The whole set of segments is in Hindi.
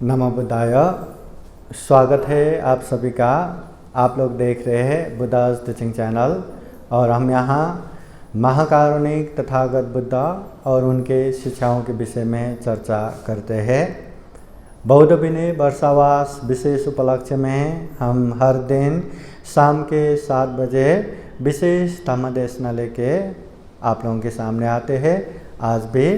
नमो बुद्धाय। स्वागत है आप सभी का। आप लोग देख रहे हैं बुद्धा's टीचिंग चैनल और हम यहाँ महाकारुणिक तथागत बुद्ध और उनके शिक्षाओं के विषय में चर्चा करते हैं। बौद्ध विनय वर्षावास विशेष उपलक्ष्य में हम हर दिन शाम के 7 बजे विशेष धम्मदेशना लेके आप लोगों के सामने आते हैं। आज भी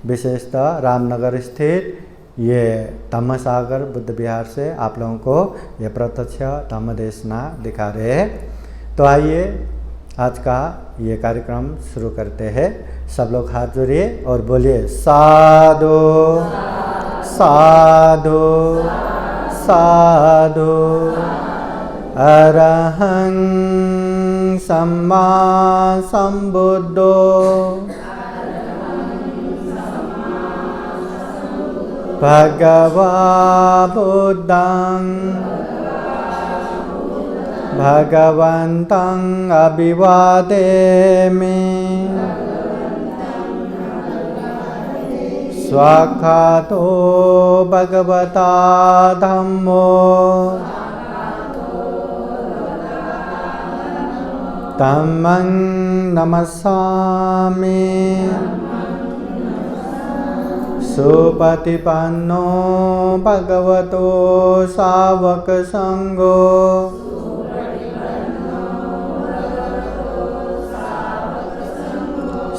विशेषतः रामनगर स्थित ये धम्मसागर बुद्ध विहार से आप लोगों को ये प्रत्यक्ष धम्मदेशना दिखा रहे हैं। तो आइए आज का ये कार्यक्रम शुरू करते हैं। सब लोग हाथ जोड़िए और बोलिए साधु साधु साधु। अरहं सम्मा संबुद्धो भगवा बुद्धं भगवन्तं अभिवादेमि। स्वाक्षातो भगवता धम्मो धम्मं नमस्सामि। सुपतिपन्नो भगवतो सावक संगो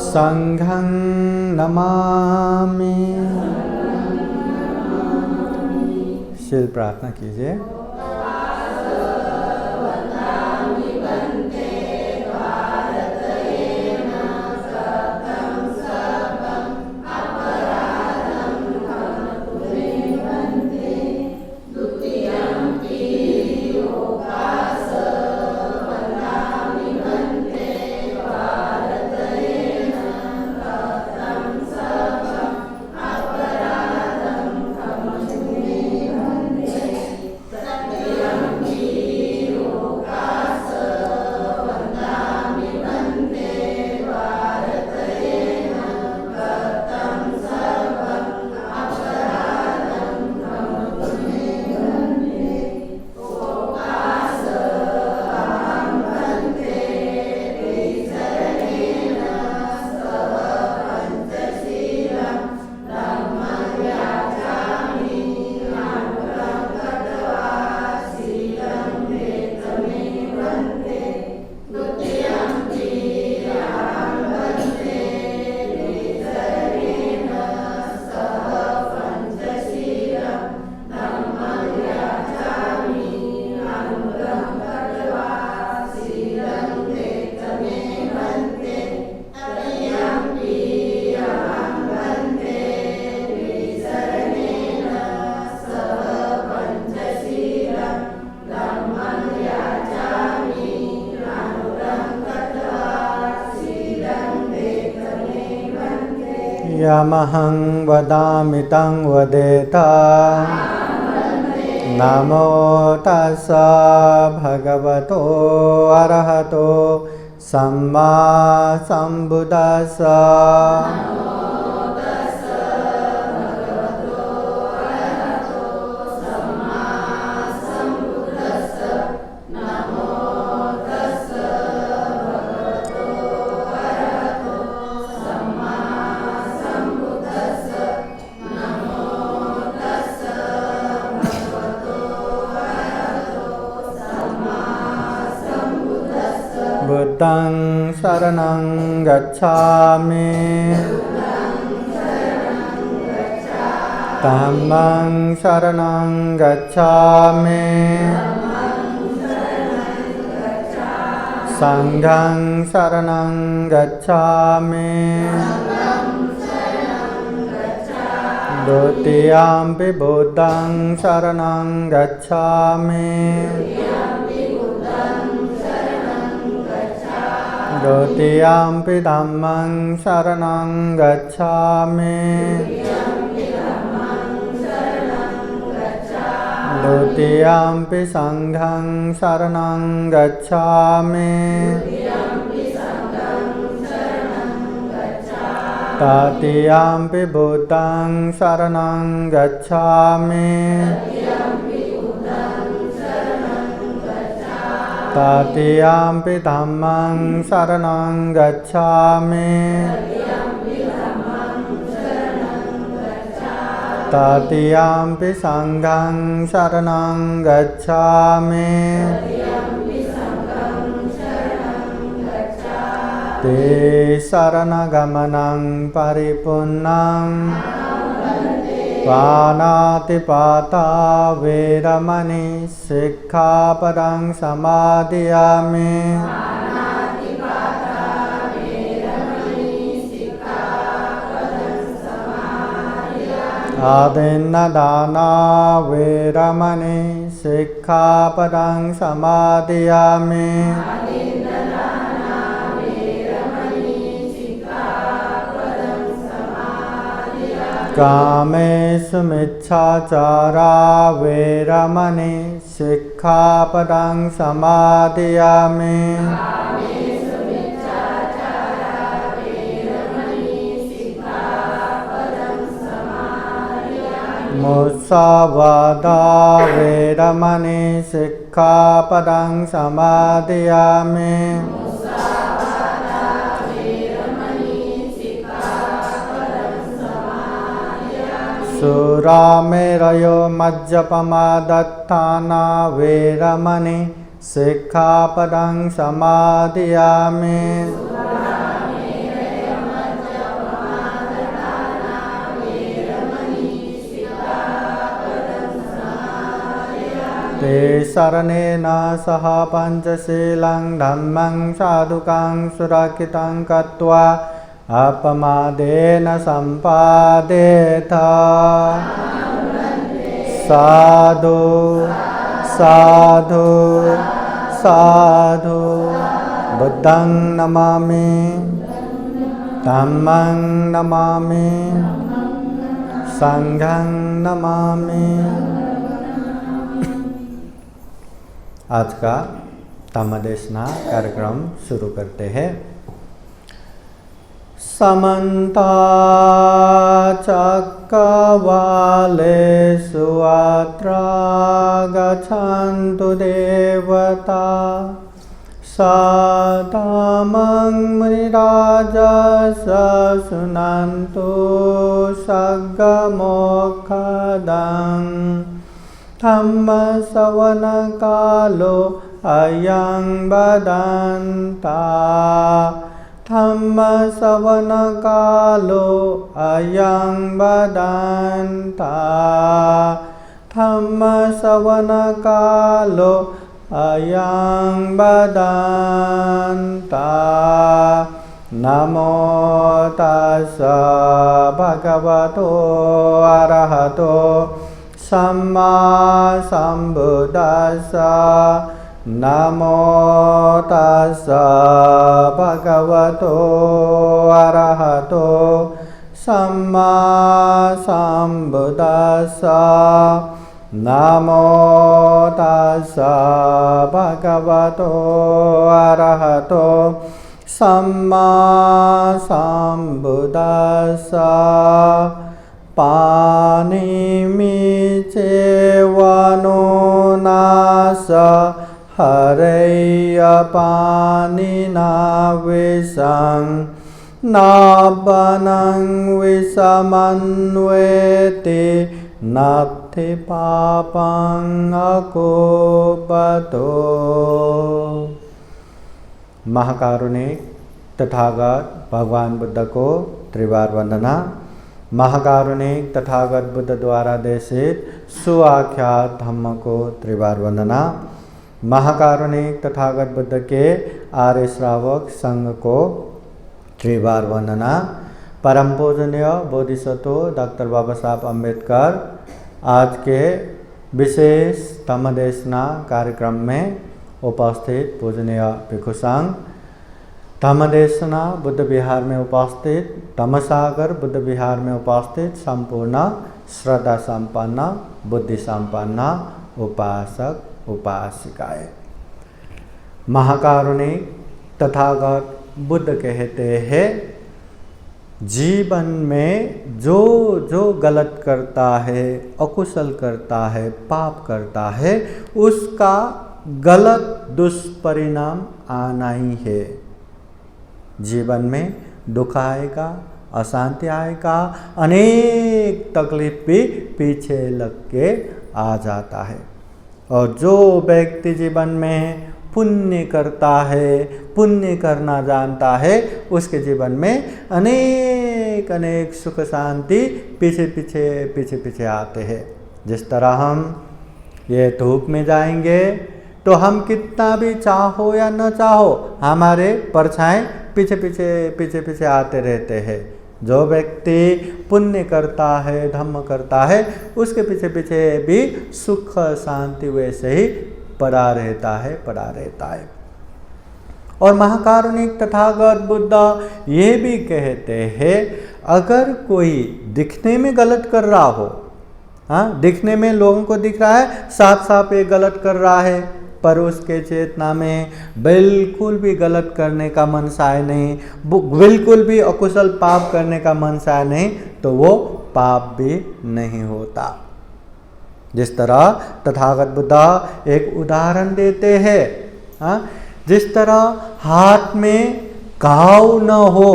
संघं नमामि। शील प्रार्थना कीजिए। यमहं वदामि तं वदेत। नमो तस्सा भगवतो अरहतो सम्मा संबुद्दस्सा। बुद्धं शरणं गच्छामि। धम्मं शरणं गच्छामि। संघं शरणं गच्छामि। द्वितीयंपि बुद्धं शरणं गच्छामि। द्वितीयंपि धम्मं शरणं गच्छामि। द्वितीयंपि संघं शरणं गच्छामि। तृतीयम्पि बुद्धं शरणं गच्छामि तृतीयम्पि धम्मं शरणं गच्छामि तृतीयम्पि संघं शरणं गच्छामि ते शरणगमनं परिपूर्णं पाणातिपाता वेरमणि सिक्खापदं समादयामि आदिन्नदाना वेरमणि सिक्खापदं समादयामि कामेषु मिच्छाचारा वेरमणि सिक्खापदं समादयामि मुसावादा वेरमणि सिक्खापदं समादयामि सुरामेरयो मज्जपमादत्ताना वेरमणि सिक्खापदं समादयामि ते शरणेन सह पञ्चशीलं धम्मं साधुकं सुरक्षितं कृत्वा अपमादेन सम्पादेत साधु साधु साधु बुद्धं नमामि धम्मं नमामि संघं नमामि। आज का धम्मदेशना कार्यक्रम शुरू करते हैं। समन्ता चक्रवालेषु अत्र गच्छन्तु देवता सदामं मुनिराजस्य शृण्वन्तु सद्गमोक्षदं धम्मश्रवणकालो अयं वदन्ता धम्मश्रवणकालो अयं वदन्ता धम्मश्रवणकालो अयं वदन्ता। नमो तस्स भगवतो अरहतो सम्मा सम्बुद्दस्स नमो तस्स भगवतो अरहतो सम्मा सम्बुद्दस्स नमो तस्स भगवतो अरहतो सम्मा सम्बुद्दस्स। पाणिमिचेवनो नास हरयपाणिना विषं नावनं विषमन्वेति नत्थि पापं अकुर्वतो। महाकारुणिक तथागत भगवान बुद्ध को त्रिवार वंदना। महाकारुणिक तथागत बुद्ध द्वारा देशित सुआख्यात धम्म को त्रिवार वंदना। महाकारुणिक तथागत बुद्ध के आर्य श्रावक संघ को त्रिवार वंदना। परम पूजनीय बोधिसत्व डॉक्टर बाबा साहब अम्बेडकर आज के विशेष धम्मदेशना कार्यक्रम में उपस्थित पूजनीय भिक्षु संघ, धम्मदेशना बुद्ध विहार में उपस्थित, धम्मसागर बुद्ध विहार में उपस्थित संपूर्ण श्रद्धा संपन्न बुद्धि संपन्न उपासक उपासिकाएं। महाकारुणिक तथागत बुद्ध कहते हैं जीवन में जो जो गलत करता है, अकुशल करता है, पाप करता है, उसका गलत दुष्परिणाम आना ही है। जीवन में दुख आएगा, अशांति आएगा, अनेक तकलीफ भी पीछे लग के आ जाता है। और जो व्यक्ति जीवन में पुण्य करता है, पुण्य करना जानता है, उसके जीवन में अनेक अनेक सुख शांति पीछे पीछे पीछे पीछे आते हैं। जिस तरह हम ये धूप में जाएंगे तो हम कितना भी चाहो या न चाहो, हमारे परछाएं पीछे पीछे पीछे पीछे आते रहते हैं। जो व्यक्ति पुण्य करता है, धर्म करता है, उसके पीछे पीछे भी सुख शांति वैसे ही पड़ा रहता है। और महाकारुणिक तथागत बुद्ध ये भी कहते हैं, अगर कोई दिखने में गलत कर रहा हो, हाँ, दिखने में लोगों को दिख रहा है साफ साफ ये गलत कर रहा है, पर उसके चेतना में बिल्कुल भी गलत करने का मनसाय नहीं, बिल्कुल भी अकुशल पाप करने का मनसाय नहीं, तो वो पाप भी नहीं होता। जिस तरह तथागत बुद्ध एक उदाहरण देते हैं, हाँ, जिस तरह हाथ में घाव न हो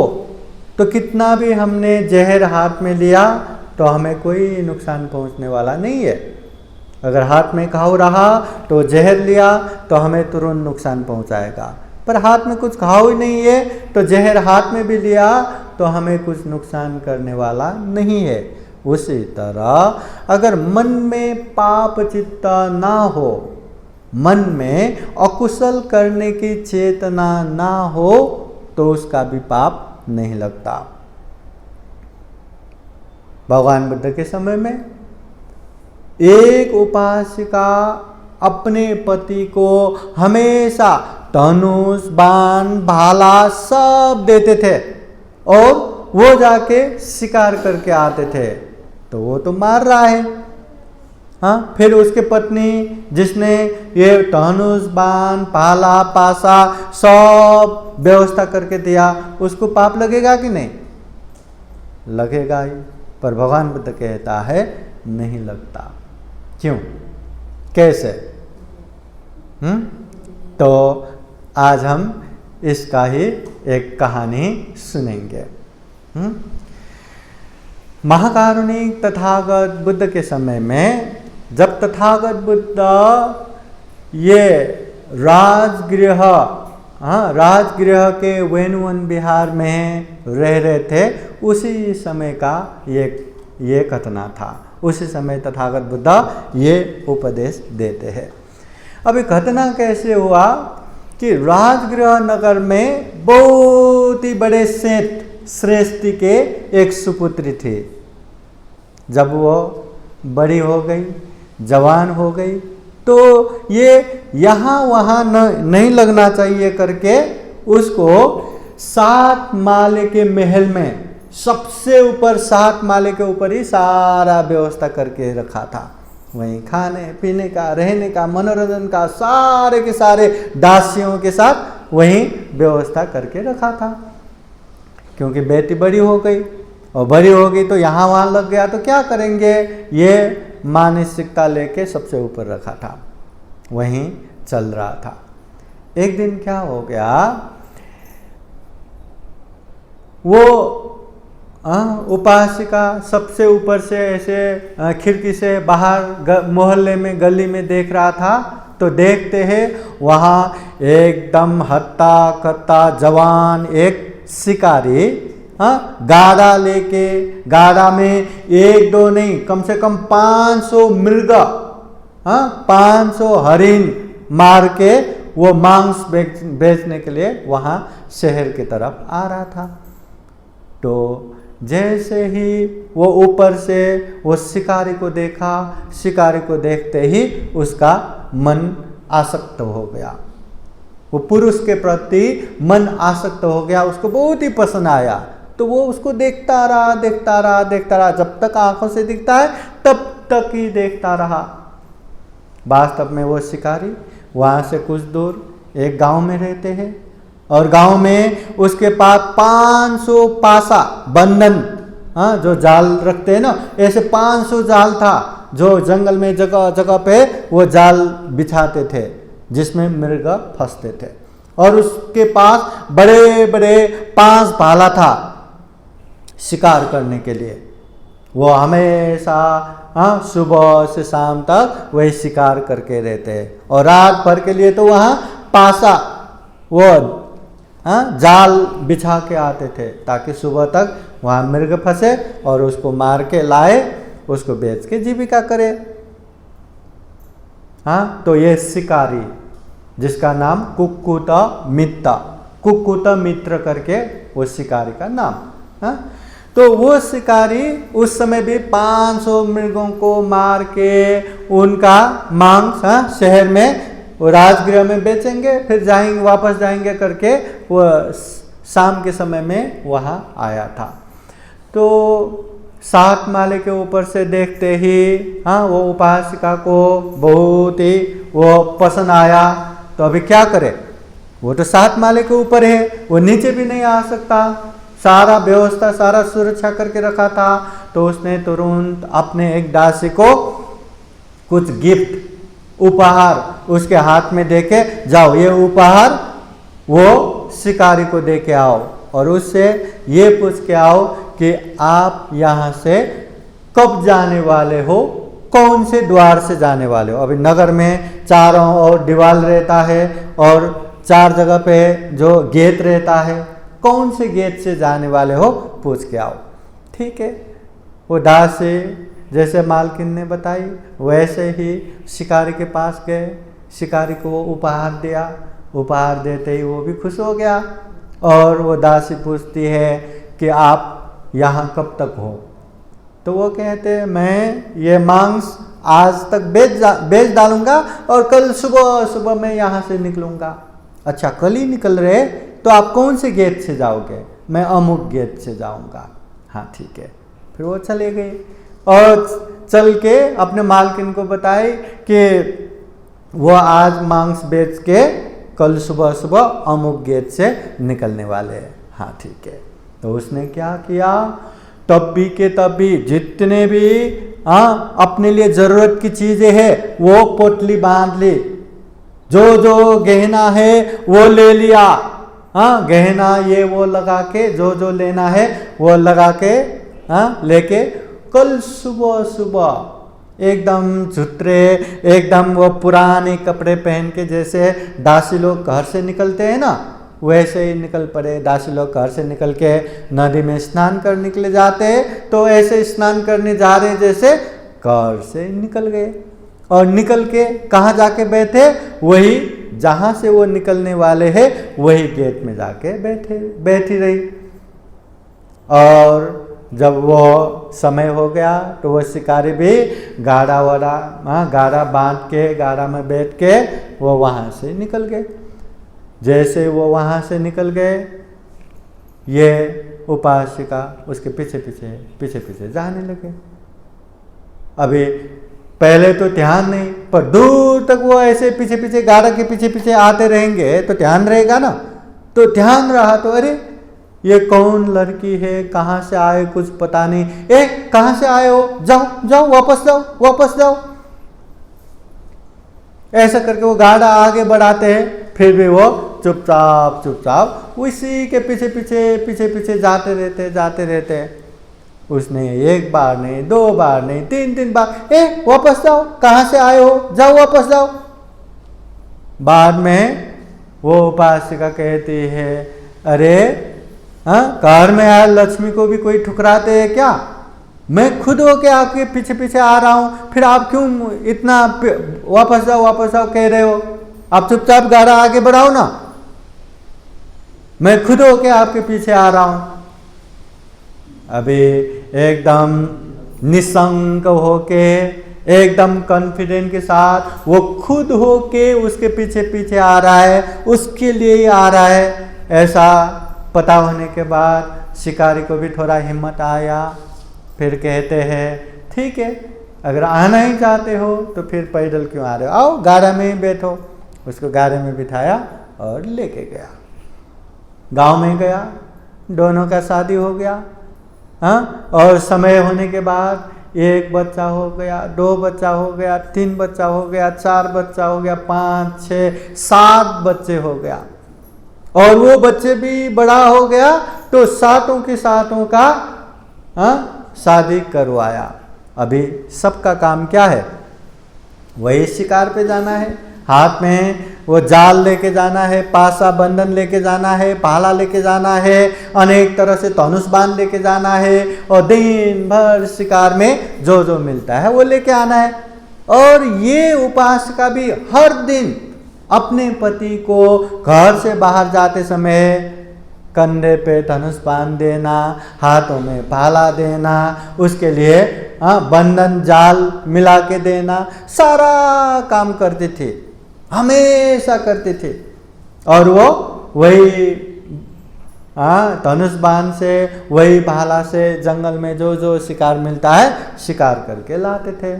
तो कितना भी हमने जहर हाथ में लिया तो हमें कोई नुकसान पहुंचने वाला नहीं है। अगर हाथ में घाव रहा तो जहर लिया तो हमें तुरंत नुकसान पहुंचाएगा, पर हाथ में कुछ घाव ही नहीं है तो जहर हाथ में भी लिया तो हमें कुछ नुकसान करने वाला नहीं है। उसी तरह अगर मन में पाप चित्ता ना हो, मन में अकुशल करने की चेतना ना हो, तो उसका भी पाप नहीं लगता। भगवान बुद्ध के समय में एक उपासिका अपने पति को हमेशा धनुष, बाण, भाला सब देते थे और वो जाके शिकार करके आते थे, तो वो तो मार रहा है, हाँ। फिर उसके पत्नी जिसने ये धनुष, बाण, भाला, पासा सब व्यवस्था करके दिया, उसको पाप लगेगा कि नहीं? लगेगा ही। पर भगवान बुद्ध कहता है नहीं लगता। क्यों, कैसे? तो आज हम इसका ही एक कहानी सुनेंगे। महाकारुणिक तथागत बुद्ध के समय में जब तथागत बुद्ध ये राजगृह के वेणुवन विहार में रह रहे थे, उसी समय का ये घटना था। उसी समय तथागत बुद्ध ये उपदेश देते हैं। अभी घटना कैसे हुआ कि राजगृह नगर में बहुत ही बड़े सेठ श्रेष्ठी के एक सुपुत्री थी। जब वो बड़ी हो गई, जवान हो गई, तो ये यहाँ वहाँ नहीं लगना चाहिए करके उसको 7 माले के महल में, सबसे ऊपर 7 माले के ऊपर ही सारा व्यवस्था करके रखा था। वहीं खाने पीने का, रहने का, मनोरंजन का सारे के सारे दासियों के साथ वहीं व्यवस्था करके रखा था। क्योंकि बेटी बड़ी हो गई, और बड़ी हो गई तो यहाँ वहाँ लग गया तो क्या करेंगे, ये मानसिकता लेके सबसे ऊपर रखा था, वहीं चल रहा था। एक दिन क्या हो गया, वो उपासिका सबसे ऊपर से ऐसे खिड़की से बाहर मोहल्ले में, गली में देख रहा था, तो देखते हैं वहाँ एकदम हत्ता कत्ता जवान एक शिकारी, गाड़ा लेके, गाड़ा में 1-2 नहीं, कम से कम 500 मृग, 500 हरिण मार के वो मांस बेचने के लिए वहाँ शहर की तरफ आ रहा था। तो जैसे ही वो ऊपर से वो शिकारी को देखा, शिकारी को देखते ही उसका मन आसक्त हो गया, वो पुरुष के प्रति मन आसक्त हो गया, उसको बहुत ही पसंद आया। तो वो उसको देखता रहा, जब तक आंखों से दिखता है तब तक ही देखता रहा। वास्तव में वो शिकारी वहाँ से कुछ दूर एक गांव में रहते हैं, और गांव में उसके पास 500 पासा बंधन, हाँ, जो जाल रखते हैं ना, ऐसे 500 जाल था जो जंगल में जगह जगह पे वो जाल बिछाते थे जिसमें मृग फंसते थे। और उसके पास बड़े बड़े 5 भाला था शिकार करने के लिए। वो हमेशा, हाँ, सुबह से शाम तक वही शिकार करके रहते हैं। और रात भर के लिए तो वहाँ पासा, वो, हाँ, जाल बिछा के आते थे ताकि सुबह तक वहाँ मृग फंसे और उसको मार के लाए, उसको बेच के जीविका करे। हाँ, तो ये शिकारी जिसका नाम कुक्कुट मित्र, कुक्कुट मित्र करके वो शिकारी का नाम। हाँ, तो वो शिकारी उस समय भी 500 मृगों को मार के उनका मांस, हाँ, शहर में वो राजगृह में बेचेंगे, फिर जाएंगे, वापस जाएंगे करके वो शाम के समय में वहाँ आया था। तो 7 माले के ऊपर से देखते ही, हाँ, वो उपासिका को बहुत ही वो पसंद आया। तो अभी क्या करे, वो तो 7 माले के ऊपर है, वो नीचे भी नहीं आ सकता, सारा व्यवस्था, सारा सुरक्षा करके रखा था। तो उसने तुरंत अपने एक दासी को कुछ गिफ्ट, उपहार उसके हाथ में देके, जाओ ये उपहार वो शिकारी को दे के आओ और उससे ये पूछ के आओ कि आप यहाँ से कब जाने वाले हो, कौन से द्वार से जाने वाले हो। अभी नगर में चारों ओर दीवार रहता है और 4 जगह पे जो गेट रहता है, कौन से गेट से जाने वाले हो पूछ के आओ। ठीक है, वो दासी जैसे मालकिन ने बताई वैसे ही शिकारी के पास गए, शिकारी को वो उपहार दिया। उपहार देते ही वो भी खुश हो गया। और वो दासी पूछती है कि आप यहाँ कब तक हो। तो वो कहते हैं मैं ये मांस आज तक बेच डालूंगा और कल सुबह सुबह मैं यहाँ से निकलूँगा। अच्छा, कल ही निकल रहे, तो आप कौन से गेट से जाओगे? मैं अमुक गेट से जाऊँगा। हाँ ठीक है। फिर वो चले गए और चल के अपने मालकिन को बताए कि वो आज मांस बेच के कल सुबह सुबह अमुक गेट से निकलने वाले हैं। हाँ ठीक है। तो उसने क्या किया, तब भी जितने भी अपने लिए ज़रूरत की चीज़ें हैं वो पोटली बांध ली, जो जो गहना है वो ले लिया। गहना ये वो लगा के जो लेना है वो लगा के लेके कल सुबह सुबह एकदम झुतरे, एकदम वो पुराने कपड़े पहन के, जैसे दासी लोग घर से निकलते हैं ना, वैसे ही निकल पड़े। दासी लोग घर से निकल के नदी में स्नान कर निकले जाते हैं, तो ऐसे स्नान करने जा रहे जैसे घर से निकल गए और निकल के कहाँ जाके बैठे, वही जहाँ से वो निकलने वाले हैं वही गेट में जाके बैठी रही। और जब वो समय हो गया तो वो शिकारी भी गाड़ा बांध के, गाड़ा में बैठ के वो वहाँ से निकल गए। जैसे वो वहाँ से निकल गए, ये उपासिका उसके पीछे पीछे जाने लगे। अभी पहले तो ध्यान नहीं, पर दूर तक वो ऐसे पीछे गाड़ा के पीछे आते रहेंगे तो ध्यान रहेगा ना। तो ध्यान रहा तो अरे ये कौन लड़की है, कहाँ से आए कुछ पता नहीं, कहाँ से आए हो, जाओ वापस जाओ। ऐसा करके वो गाड़ा आगे बढ़ाते हैं, फिर भी वो चुपचाप उसी के पीछे जाते रहते। उसने 1 बार नहीं, 2 बार नहीं, 3 बार, वापस जाओ, कहाँ से आए हो, जाओ वापस जाओ। बाद में वो उपासिका कहती है, अरे कार में आए लक्ष्मी को भी कोई ठुकराते हैं क्या? मैं खुद होके आपके पीछे आ रहा हूँ, फिर आप क्यों इतना वापस जाओ कह रहे हो? आप चुपचाप गाड़ा आगे बढ़ाओ ना, मैं खुद होके आपके पीछे आ रहा हूँ। अभी एकदम निसंक होके, एकदम कॉन्फिडेंट के साथ वो खुद होके उसके पीछे आ रहा है, उसके लिए ही आ रहा है। ऐसा पता होने के बाद शिकारी को भी थोड़ा हिम्मत आया। फिर कहते हैं ठीक है, अगर आना ही चाहते हो तो फिर पैदल क्यों आ रहे हो, आओ गाड़ा में ही बैठो। उसको गाड़ी में बिठाया और लेके गया। गांव में गया, दोनों का शादी हो गया। हाँ, और समय होने के बाद 1 बच्चा हो गया, 2 बच्चा हो गया, 3 बच्चा हो गया, 4 बच्चा हो गया, 5, 6, 7 बच्चे हो गया। और वो बच्चे भी बड़ा हो गया तो सातों के सातों का शादी करवाया। अभी सबका काम क्या है? वही शिकार पे जाना है, हाथ में वो जाल लेके जाना है, पासा बंधन लेके जाना है, भाला लेके जाना है, अनेक तरह से धनुष बाण लेके जाना है और दिन भर शिकार में जो जो मिलता है वो लेके आना है। और ये उपासका भी हर दिन अपने पति को घर से बाहर जाते समय कंधे पे धनुष बांध देना, हाथों में भाला देना, उसके लिए बंधन जाल मिला के देना, सारा काम करते थे, हमेशा करते थे। और वो वही धनुष बाण से, वही भाला से जंगल में जो जो शिकार मिलता है शिकार करके लाते थे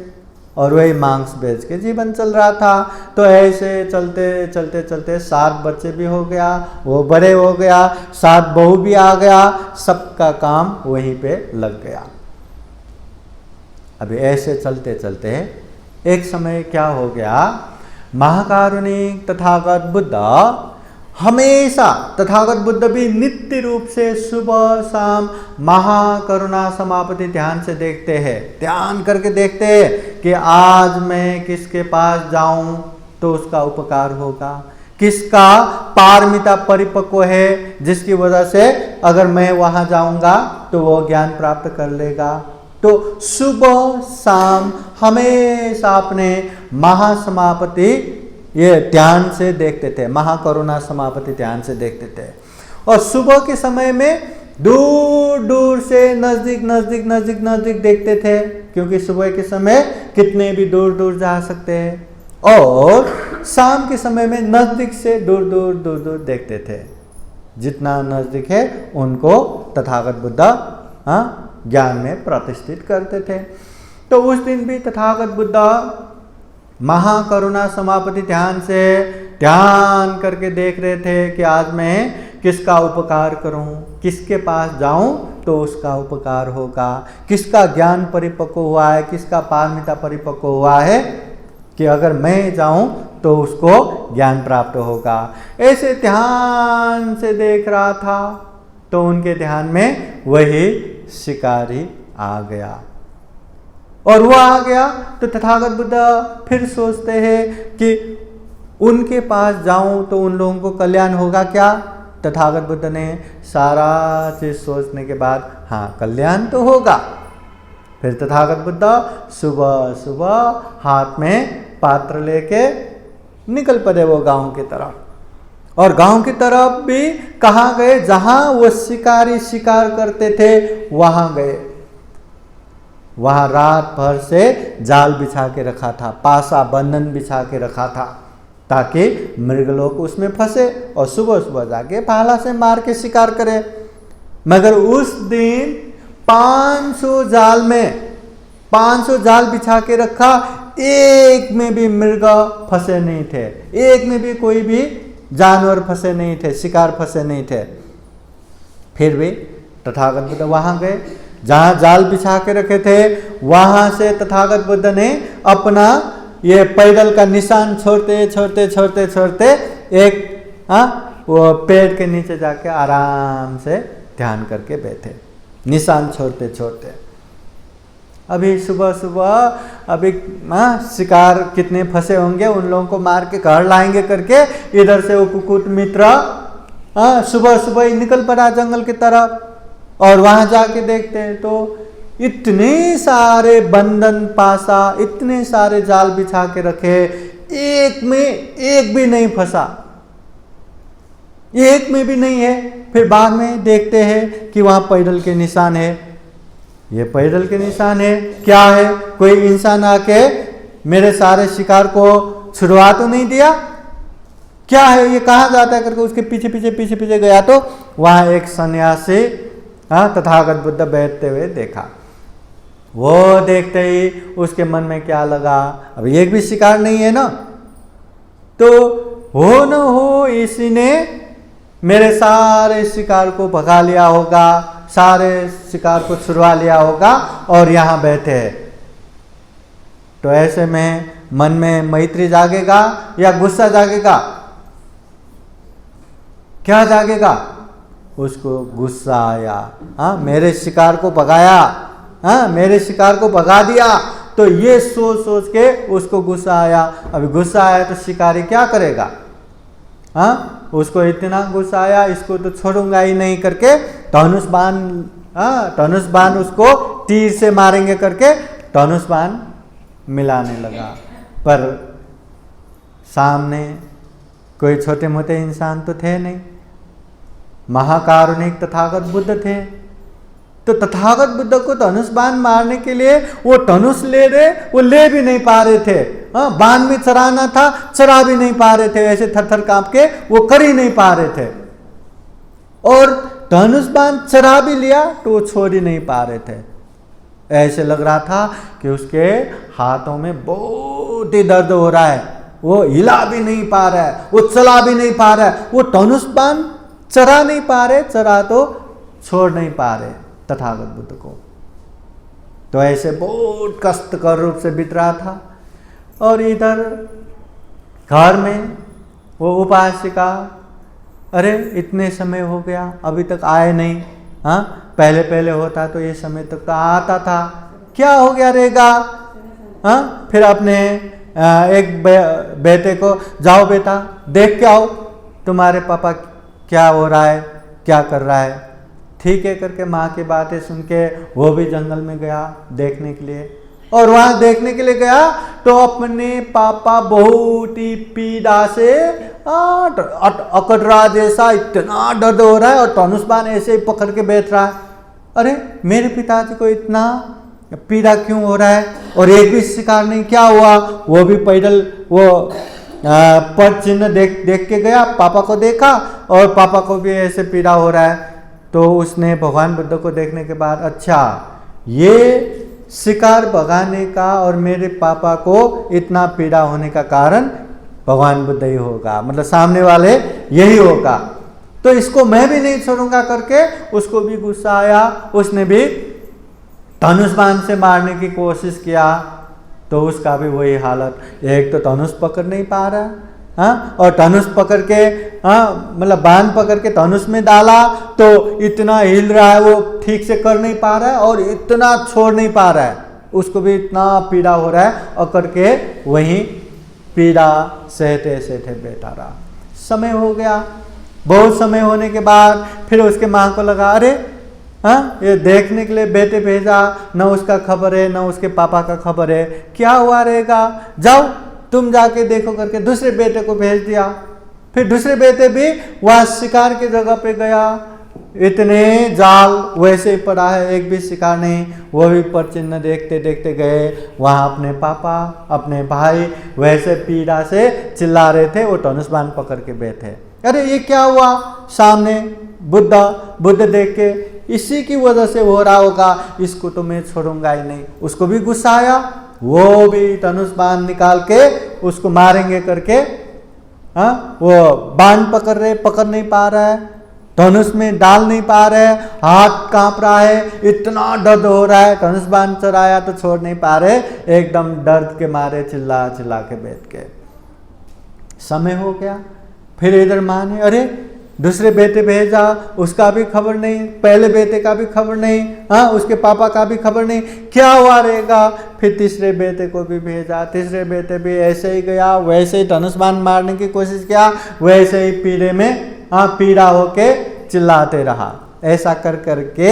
और वही मांस बेच के जीवन चल रहा था। तो ऐसे चलते चलते चलते 7 बच्चे भी हो गया, वो बड़े हो गया, 7 बहू भी आ गया, सबका काम वहीं पे लग गया। अभी ऐसे चलते चलते एक समय क्या हो गया, महाकारुणिक तथागत बुद्ध हमेशा, तथागत बुद्ध भी नित्य रूप से सुबह शाम महाकरुणा समापति ध्यान से देखते हैं, ध्यान करके देखते हैं कि आज मैं किसके पास जाऊं तो उसका उपकार होगा, किसका पारमिता परिपक्व है जिसकी वजह से अगर मैं वहां जाऊंगा तो वो ज्ञान प्राप्त कर लेगा। तो सुबह शाम हमेशा अपने महासमापति ये ध्यान से देखते थे, महाकरुणा समापति ध्यान से देखते थे। और सुबह के समय में दूर दूर से नजदीक नजदीक नजदीक नजदीक देखते थे, क्योंकि सुबह के समय कितने भी दूर दूर जा सकते हैं। और शाम के समय में नजदीक से दूर दूर दूर दूर देखते थे, जितना नजदीक है उनको तथागत बुद्ध ज्ञान में प्रतिष्ठित करते थे। तो उस दिन भी तथागत बुद्ध महाकरुणा समापति ध्यान से ध्यान करके देख रहे थे कि आज मैं किसका उपकार करूं, किसके पास जाऊं तो उसका उपकार होगा, किसका ज्ञान परिपक्व हुआ है, किसका पारमिता परिपक्व हुआ है कि अगर मैं जाऊं तो उसको ज्ञान प्राप्त होगा। ऐसे ध्यान से देख रहा था तो उनके ध्यान में वही शिकारी आ गया। और वो आ गया तो तथागत बुद्ध फिर सोचते हैं कि उनके पास जाऊं तो उन लोगों को कल्याण होगा क्या। तथागत बुद्ध ने सारा चीज सोचने के बाद हाँ, कल्याण तो होगा। फिर तथागत बुद्ध सुबह सुबह हाथ में पात्र लेके निकल पड़े वो गांव की तरफ। और गांव की तरफ भी कहाँ गए, जहां वो शिकारी शिकार करते थे वहां गए। वहां रात भर से जाल बिछा के रखा था, पासा बंधन बिछा के रखा था, ताकि मृगलोक उसमें फंसे और सुबह सुबह जाके भाला से मार के शिकार करे। मगर उस दिन 500 जाल में 500 जाल बिछा के रखा, एक में भी मृग फंसे नहीं थे, एक में भी कोई भी जानवर फंसे नहीं थे, शिकार फंसे नहीं थे। फिर भी तथागत बुद्ध वहां गए, जहां जाल बिछा के रखे थे वहां से तथागत बुद्ध ने अपना ये पैदल का निशान छोड़ते छोड़ते छोड़ते छोड़ते एक वो पेड़ के नीचे जाके आराम से ध्यान करके बैठे, निशान छोड़ते छोड़ते। अभी सुबह सुबह अभी शिकार कितने फंसे होंगे, उन लोगों को मार के घर लाएंगे करके इधर से वो कुकुट मित्र सुबह सुबह ही निकल पड़ा जंगल की तरफ। और वहां जाके देखते हैं तो इतने सारे बंधन पासा, इतने सारे जाल बिछा के रखे, एक में एक भी नहीं फंसा, एक में भी नहीं है। फिर बाद में देखते हैं कि वहां पैदल के निशान है। ये पैदल के निशान है, क्या है, कोई इंसान आके मेरे सारे शिकार को छुड़वा तो नहीं दिया, क्या है, ये कहाँ जाता है करके उसके पीछे पीछे पीछे पीछे गया तो वहां एक सन्यासी तथागत बुद्ध बैठते हुए देखा। वो देखते ही उसके मन में क्या लगा, अब एक भी शिकार नहीं है ना, तो हो न हो इसी ने मेरे सारे शिकार को भगा लिया होगा, सारे शिकार को छुड़वा लिया होगा और यहाँ बैठे हैं। तो ऐसे में मन में मैत्री जागेगा या गुस्सा जागेगा? क्या जागेगा? उसको गुस्सा आया, हाँ मेरे शिकार को भगाया, हाँ मेरे शिकार को भगा दिया। तो ये सोच सोच के उसको गुस्सा आया। अभी गुस्सा आया तो शिकारी क्या करेगा? हाँ उसको इतना गुस्सा आया, इसको तो छोड़ूंगा ही नहीं करके धनुष बाण उसको तीर से मारेंगे करके धनुष बाण मिलाने लगा। पर सामने कोई छोटे मोटे इंसान तो थे नहीं, महाकारुणिक तथागत बुद्ध थे। तो तथागत बुद्ध को धनुष बाण मारने के लिए वो धनुष ले रहे, वो ले भी नहीं पा रहे थे। हाँ बाण में चराना था, चरा भी नहीं पा रहे थे, ऐसे थर थर कांप के वो कर ही नहीं पा रहे थे। और धनुष बाण चरा भी लिया तो वो छोड़ ही नहीं पा रहे थे। ऐसे लग रहा था कि उसके हाथों में बहुत ही दर्द हो रहा है, वो हिला भी नहीं पा रहा है, वो चला भी नहीं पा रहा है, वो धनुष बाण चरा नहीं पा रहे, चरा तो छोड़ नहीं पा रहे तथागत बुद्ध को। तो ऐसे बहुत कष्टकर रूप से बीत रहा था। और इधर घर में वो उपासिका, अरे इतने समय हो गया अभी तक आए नहीं, हाँ पहले पहले होता तो ये समय तक तो आता था, क्या हो गया रहेगा? हाँ फिर अपने एक बेटे को, जाओ बेटा देख के आओ तुम्हारे पापा क्या हो रहा है, क्या कर रहा है। ठीक है करके माँ की बातें सुन के वो भी जंगल में गया देखने के लिए। और वहाँ देखने के लिए गया तो अपने पापा बहुत ही पीड़ा से अकड़ रहा, जैसा इतना दर्द हो रहा है और धनुष बाण ऐसे ही पकड़ के बैठ रहा है। अरे मेरे पिताजी को इतना पीड़ा क्यों हो रहा है? और एक भी शिकार नहीं, क्या हुआ? वो भी पैदल वो पद चिन्ह देख के गया, पापा को देखा और पापा को भी ऐसे पीड़ा हो रहा है। तो उसने भगवान बुद्ध को देखने के बाद, अच्छा ये शिकार भगाने का और मेरे पापा को इतना पीड़ा होने का कारण भगवान बुद्ध ही होगा, मतलब सामने वाले यही होगा, तो इसको मैं भी नहीं छोड़ूंगा करके उसको भी गुस्सा आया। उसने भी धनुष बाण से मारने की कोशिश किया तो उसका भी वही हालत, एक तो धनुष पकड़ नहीं पा रहा, हाँ और धनुष पकड़ के, हाँ मतलब बाण पकड़ के धनुष में डाला तो इतना हिल रहा है, वो ठीक से कर नहीं पा रहा है और इतना छोड़ नहीं पा रहा है, उसको भी इतना पीड़ा हो रहा है और करके वहीं पीड़ा सहते सहते बैठा रहा। समय हो गया, बहुत समय होने के बाद फिर उसके माँ को लगा, अरे हाँ ये देखने के लिए बेटे भेजा, न उसका खबर है न उसके पापा का खबर है, क्या हुआ रहेगा, जाओ तुम जाके देखो करके दूसरे बेटे को भेज दिया। फिर दूसरे बेटे भी वहाँ शिकार की जगह पे गया, इतने जाल वैसे ही पड़ा है, एक भी शिकार नहीं। वो भी पर चिन्ह देखते देखते गए, वहाँ अपने पापा अपने भाई वैसे पीड़ा से चिल्ला रहे थे, वो धनुष बाण पकड़ के बैठे। अरे ये क्या हुआ? सामने बुद्ध देख के इसी की वजह से हो रहा होगा, इसको तो मैं छोड़ूंगा ही नहीं। उसको भी गुस्सा आया, वो भी धनुष बाण निकाल के उसको मारेंगे करके, हाँ वो बाण पकड़ नहीं पा रहा है, धनुष में डाल नहीं पा रहे, हाथ कांप रहा है, इतना दर्द हो रहा है, धनुष बाण चढ़ाया तो छोड़ नहीं पा रहे, एकदम दर्द के मारे चिल्ला चिल्ला के बैठ गए। समय हो गया, फिर इधर माँ ने अरे दूसरे बेटे भेजा, उसका भी खबर नहीं, पहले बेटे का भी खबर नहीं, हाँ उसके पापा का भी खबर नहीं, क्या हुआ रहेगा। फिर तीसरे बेटे को भी भेजा, तीसरे बेटे भी ऐसे ही गया, वैसे ही धनुष बाण मारने की कोशिश किया, वैसे ही पीड़े में पीड़ा होके चिल्लाते रहा। ऐसा कर करके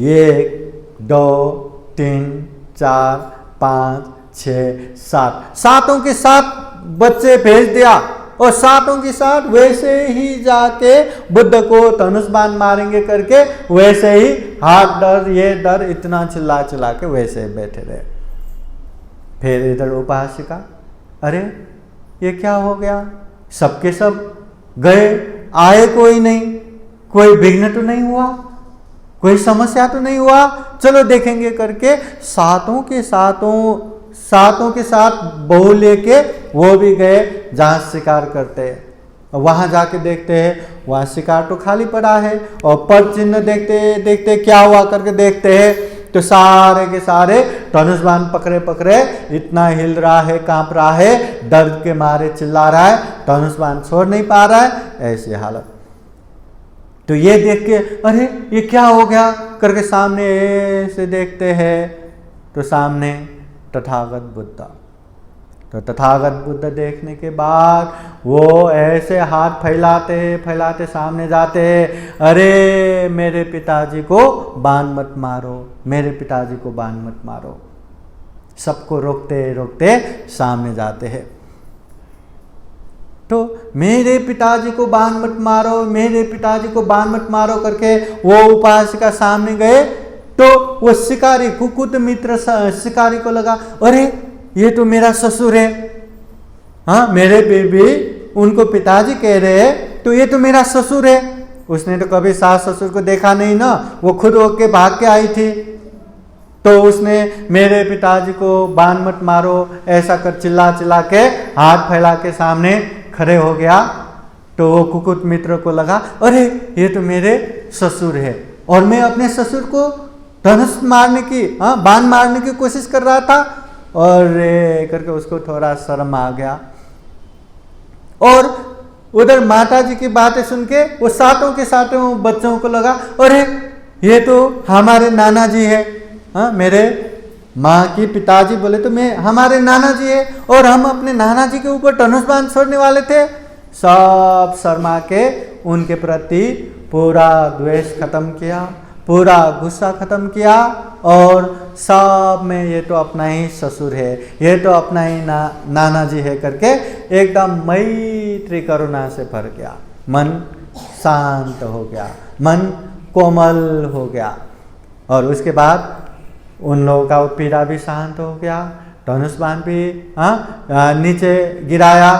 1 2 3 4 5 6 7 सातों के 7 बच्चे भेज दिया और सातों के साथ वैसे ही जाके बुद्ध को धनुष बाण मारेंगे करके वैसे ही हाथ डर ये डर इतना चिल्ला चिल्ला के वैसे बैठे रहे। फिर इधर उपासिका, अरे ये क्या हो गया, सबके सब गए, आए कोई नहीं, कोई विघ्न तो नहीं हुआ, कोई समस्या तो नहीं हुआ, चलो देखेंगे करके सातों के साथ बहू लेके वो भी गए जहाँ शिकार करते, वहाँ जाके देखते हैं, वहाँ शिकार तो खाली पड़ा है, और पर चिन्ह देखते देखते क्या हुआ करके देखते हैं तो सारे के सारे धनुष बाण पकड़े पकड़े इतना हिल रहा है, कांप रहा है, दर्द के मारे चिल्ला रहा है, धनुष बाण छोड़ नहीं पा रहा है, ऐसी हालत। तो ये देख के अरे ये क्या हो गया करके सामने ऐसे देखते हैं तो सामने तथागत बुद्ध। तो तथागत बुद्ध देखने के बाद वो ऐसे हाथ फैलाते फैलाते सामने जाते हैं, अरे मेरे पिताजी को बाण मत मारो, मेरे पिताजी को बाण मत मारो। सबको रोकते रोकते सामने जाते हैं। तो मेरे पिताजी को बाण मत मारो, मेरे पिताजी को बाण मत मारो करके वो उपासिका सामने गए तो वो शिकारी कुकुट मित्र शिकारी को लगा, अरे ये तो मेरा ससुर है, हाँ मेरे बेबी उनको पिताजी कह रहे हैं तो ये तो मेरा ससुर है। उसने तो कभी सास ससुर को देखा नहीं ना, वो खुद होके भाग के आई थी। तो उसने मेरे पिताजी को बाण मत मारो ऐसा कर चिल्ला चिल्ला के हाथ फैला के सामने खड़े हो गया। तो वो कुकुट मित्र को लगा, अरे ये तो मेरे ससुर है और मैं अपने ससुर को धनुष मारने की बाण मारने की कोशिश कर रहा था, और करके उसको थोड़ा शर्म आ गया। और उधर माता जी की बातें सुन के वो सातों के सातों बच्चों को लगा, अरे ये तो हमारे नाना जी है, मेरे माँ की पिताजी बोले तो मैं हमारे नाना जी है, और हम अपने नाना जी के ऊपर धनुष बाण छोड़ने वाले थे। सब शर्मा के उनके प्रति पूरा द्वेष खत्म किया, पूरा गुस्सा खत्म किया, और सब में ये तो अपना ही ससुर है, ये तो अपना ही नाना जी है करके एकदम मैत्री करुणा से भर गया। मन शांत हो गया, मन कोमल हो गया, और उसके बाद उन लोगों का पीड़ा भी शांत हो गया। धनुष बाण भी नीचे गिराया।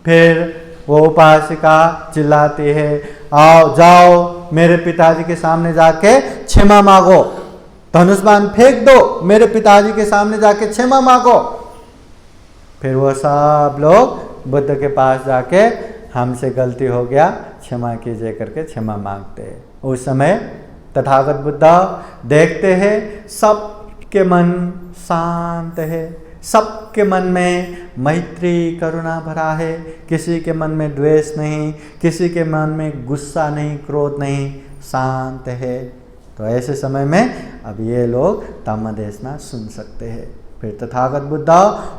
फिर वो उपासिका चिल्लाती है, आओ जाओ मेरे पिताजी के सामने जाके क्षमा मांगो, धनुष बाण फेंक दो, मेरे पिताजी के सामने जाके क्षमा मांगो। फिर वो सब लोग बुद्ध के पास जाके हमसे गलती हो गया, क्षमा कीजिए करके क्षमा मांगते हैं। उस समय तथागत बुद्ध देखते हैं सबके मन शांत है, सबके मन में मैत्री करुणा भरा है, किसी के मन में द्वेष नहीं, किसी के मन में गुस्सा नहीं, क्रोध नहीं, शांत है। तो ऐसे समय में अब ये लोग धम्मदेशना सुन सकते हैं। फिर तथागत बुद्ध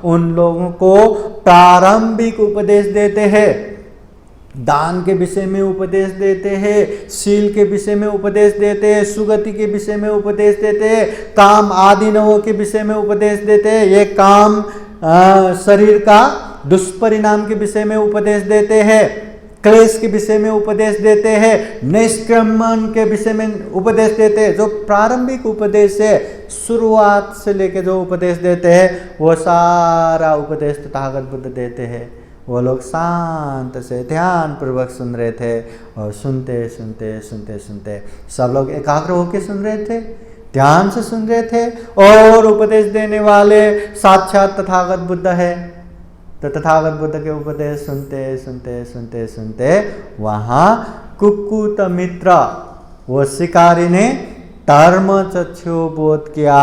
उन लोगों को प्रारंभिक उपदेश देते हैं, दान के विषय में उपदेश देते हैं, शील के विषय में उपदेश देते हैं, सुगति के विषय में उपदेश देते हैं, काम आदिनवों के विषय में उपदेश देते हैं, ये काम शरीर का दुष्परिणाम के विषय में उपदेश देते हैं, क्लेश के विषय में उपदेश देते हैं, निष्क्रमण के विषय में उपदेश देते हैं। जो प्रारंभिक उपदेश है, शुरुआत से लेकर जो उपदेश देते हैं वो सारा उपदेश तथागत बुद्ध देते हैं। वो लोग शांत से ध्यान पूर्वक सुन रहे थे, और सुनते सुनते सुनते सुनते सब लोग एकाग्र होकर सुन रहे थे, ध्यान से सुन रहे थे। और उपदेश देने वाले साक्षात तथागत बुद्ध है। तो तथागत बुद्ध के उपदेश सुनते सुनते सुनते सुनते वहाँ कुक्कुट मित्र वो शिकारी ने धर्म चक्षु बोध किया,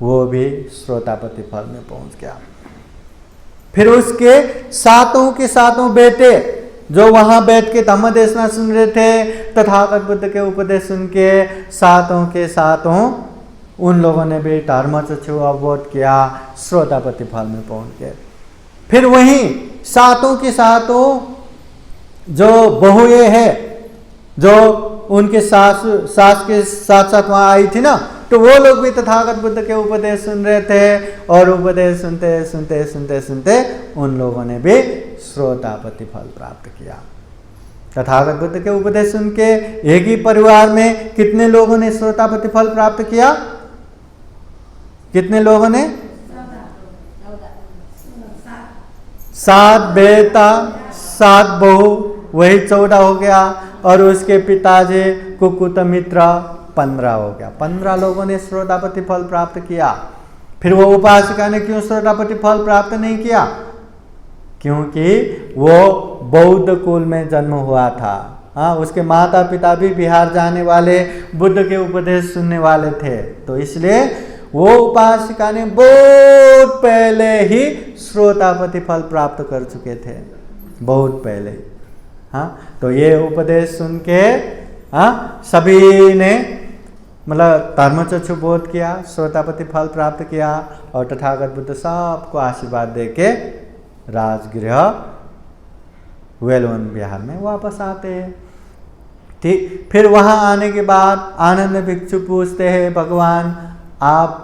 वो भी श्रोतापति फल में पहुंच गया। फिर उसके सातों के सातों बेटे जो वहां बैठ के धम्मदेशना सुन रहे थे, तथागत बुद्ध के उपदेश सुन के सातों के सातों उन लोगों ने भी धर्म चक्षु अवबोध किया, श्रोतापति फल में पहुंच गए। फिर वहीं सातों के सातों जो बहुएं हैं, जो उनके सास के साथ साथ वहां आई थी ना, तो वो लोग भी तथागत बुद्ध के उपदेश सुन रहे थे, और उपदेश सुनते सुनते सुनते सुनते उन लोगों ने भी श्रोतापति फल प्राप्त किया। तथागत बुद्ध के उपदेश सुन के एक ही परिवार में कितने लोगों ने श्रोतापति फल प्राप्त किया? कितने लोगों ने? 7 बेटा 7 बहू, वही 14 हो गया। और उसके पिताजी कुक्कुट मित्र 15 हो गया। 15 लोगों ने श्रोतापति फल प्राप्त किया। फिर वो उपासिका ने क्यों श्रोतापति फल प्राप्त नहीं किया? क्योंकि वो बौद्ध कुल में जन्म हुआ था। हाँ, उसके माता पिता भी बिहार जाने वाले, बुद्ध के उपदेश सुनने वाले थे, तो इसलिए वो उपासिका ने बहुत पहले ही श्रोतापति फल प्राप्त कर चुके थे, बहुत पहले। हाँ, तो ये उपदेश सुन के सभी ने मतलब धर्मचक्षु बोध किया, श्रोतापति फल प्राप्त किया, और तथागत बुद्ध सबको आशीर्वाद दे के राजगृह वेलवन बिहार में वापस आते हैं। ठीक, फिर वहाँ आने के बाद आनंद भिक्षु पूछते हैं, भगवान आप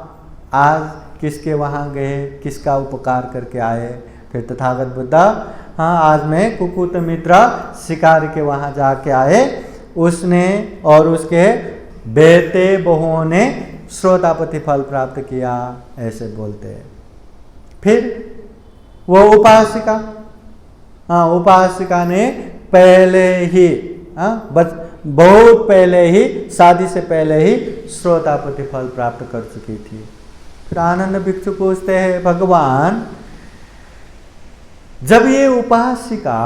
आज किसके वहाँ गए, किसका उपकार करके आए? फिर तथागत बुद्ध, हाँ आज मैं कुकुत मित्र शिकारी के वहाँ जाके आए, उसने और उसके बेटे बहुओं ने श्रोतापति फल प्राप्त किया, ऐसे बोलते हैं। फिर वो उपासिका, हाँ उपासिका ने पहले ही बहुत पहले ही, शादी से पहले ही श्रोतापति फल प्राप्त कर चुकी थी। फिर आनंद भिक्षु पूछते हैं, भगवान जब ये उपासिका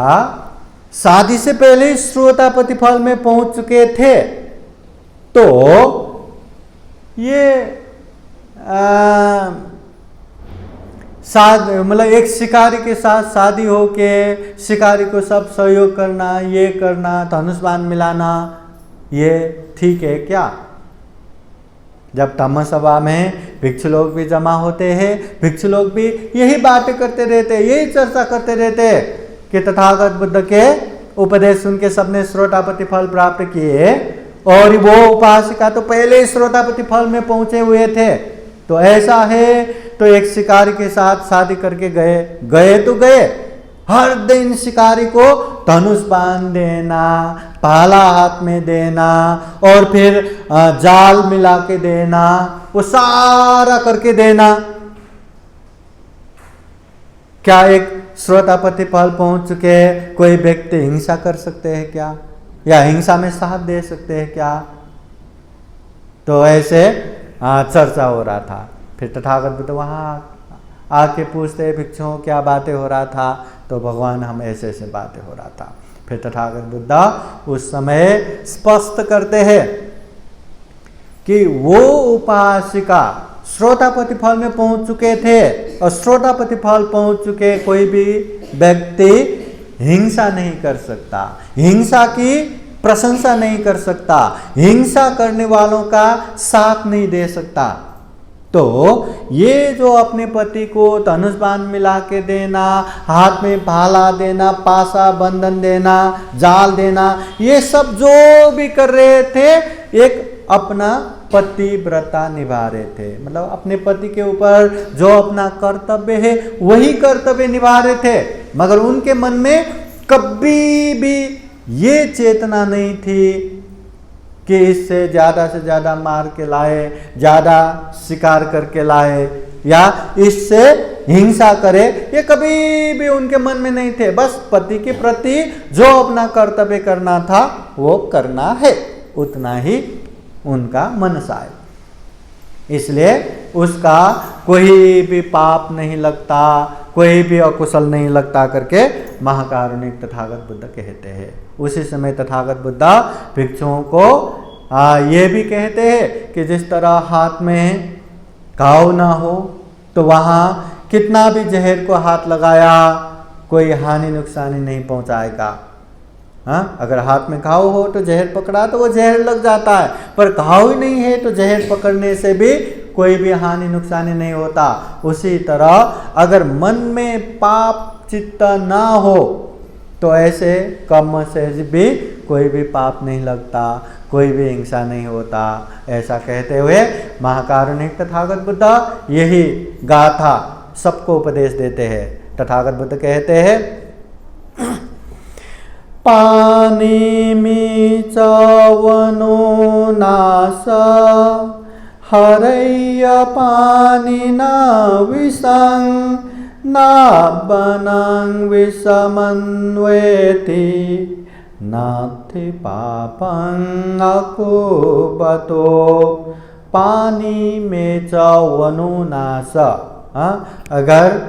शादी से पहले ही श्रोतापति फल में पहुंच चुके थे, तो ये मतलब एक शिकारी के साथ शादी होके शिकारी को सब सहयोग करना, ये करना, धनुष बाण मिलाना, ये ठीक है क्या? जब धम्म सभा में भिक्षु लोग भी जमा होते हैं, भिक्षु लोग भी यही बातें करते रहते, यही चर्चा करते रहते कि तथागत बुद्ध के उपदेश सुन के सबने श्रोतापति फल प्राप्त किए, और वो उपासिका तो पहले ही श्रोतापति फल में पहुंचे हुए थे। तो ऐसा है, तो एक शिकारी के साथ शादी करके गए तो गए, हर दिन शिकारी को धनुष बाण देना, भाला हाथ में देना, और फिर जाल मिला के देना, वो सारा करके देना। क्या एक श्रोतापति फल पहुंच चुके कोई व्यक्ति हिंसा कर सकते हैं क्या, या हिंसा में साथ दे सकते हैं क्या? तो ऐसे चर्चा हो रहा था। फिर तथागत बुद्ध वहाँ आके पूछते भिक्षुओं क्या बातें हो रहा था, तो भगवान हम ऐसे ऐसे बातें हो रहा था। फिर तथागत बुद्ध उस समय स्पष्ट करते हैं कि वो उपासिका श्रोतापति फल में पहुंच चुके थे, और श्रोतापति फल पहुंच चुके कोई भी व्यक्ति हिंसा नहीं कर सकता, हिंसा की प्रशंसा नहीं कर सकता, हिंसा करने वालों का साथ नहीं दे सकता। तो ये जो अपने पति को धनुष बाण मिला के देना, हाथ में भाला देना, पासा बंधन देना, जाल देना, ये सब जो भी कर रहे थे एक अपना पतिव्रता निभा रहे थे, मतलब अपने पति के ऊपर जो अपना कर्तव्य है वही कर्तव्य निभा रहे थे। मगर उनके मन में कभी भी ये चेतना नहीं थी कि इससे ज़्यादा से ज़्यादा मार के लाए, ज़्यादा शिकार करके लाए, या इससे हिंसा करे, ये कभी भी उनके मन में नहीं थे। बस पति के प्रति जो अपना कर्तव्य करना था वो करना है, उतना ही उनका मनसा है। इसलिए उसका कोई भी पाप नहीं लगता, कोई भी अकुशल नहीं लगता करके महाकारुणिक तथागत बुद्ध कहते हैं। उसी समय तथागत बुद्ध भिक्षुओं को ये भी कहते हैं कि जिस तरह हाथ में घाव ना हो तो वहाँ कितना भी जहर को हाथ लगाया कोई हानि नुकसानी नहीं पहुँचाएगा। हाँ, अगर हाथ में घाव हो तो जहर पकड़ा तो वो जहर लग जाता है, पर घाव ही नहीं है तो जहर पकड़ने से भी कोई भी हानि नुकसानी नहीं होता। उसी तरह अगर मन में पाप चित्त ना हो तो ऐसे कर्म से भी कोई भी पाप नहीं लगता, कोई भी हिंसा नहीं होता। ऐसा कहते हुए महाकारुणिक तथागत बुद्ध यही गाथा सबको उपदेश देते हैं। तथागत बुद्ध कहते हैं, पानी चवनो नास हरैय पानी न विषं न बनं विषमन्वेति नाथि पापं अकुबतो पानी में चवनो नास। अगर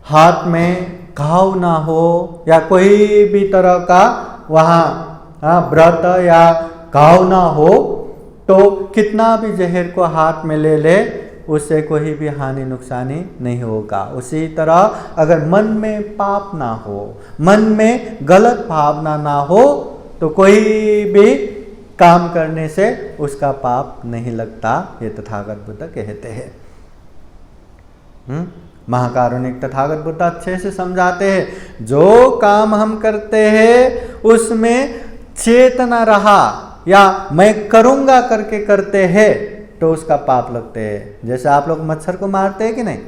हाथ में घाव ना हो या कोई भी तरह का वहाँ व्रत या घाव ना हो, तो कितना भी जहर को हाथ में ले ले उससे कोई भी हानि नुकसानी नहीं होगा। उसी तरह अगर मन में पाप ना हो, मन में गलत भावना ना हो, तो कोई भी काम करने से उसका पाप नहीं लगता, ये तथागत बुद्ध कहते हैं। महाकारुणिक तथागत बुद्ध अच्छे से समझाते हैं, जो काम हम करते हैं उसमें चेतना रहा या मैं करूंगा करके करते हैं तो उसका पाप लगते हैं। जैसे आप लोग मच्छर को मारते हैं कि नहीं,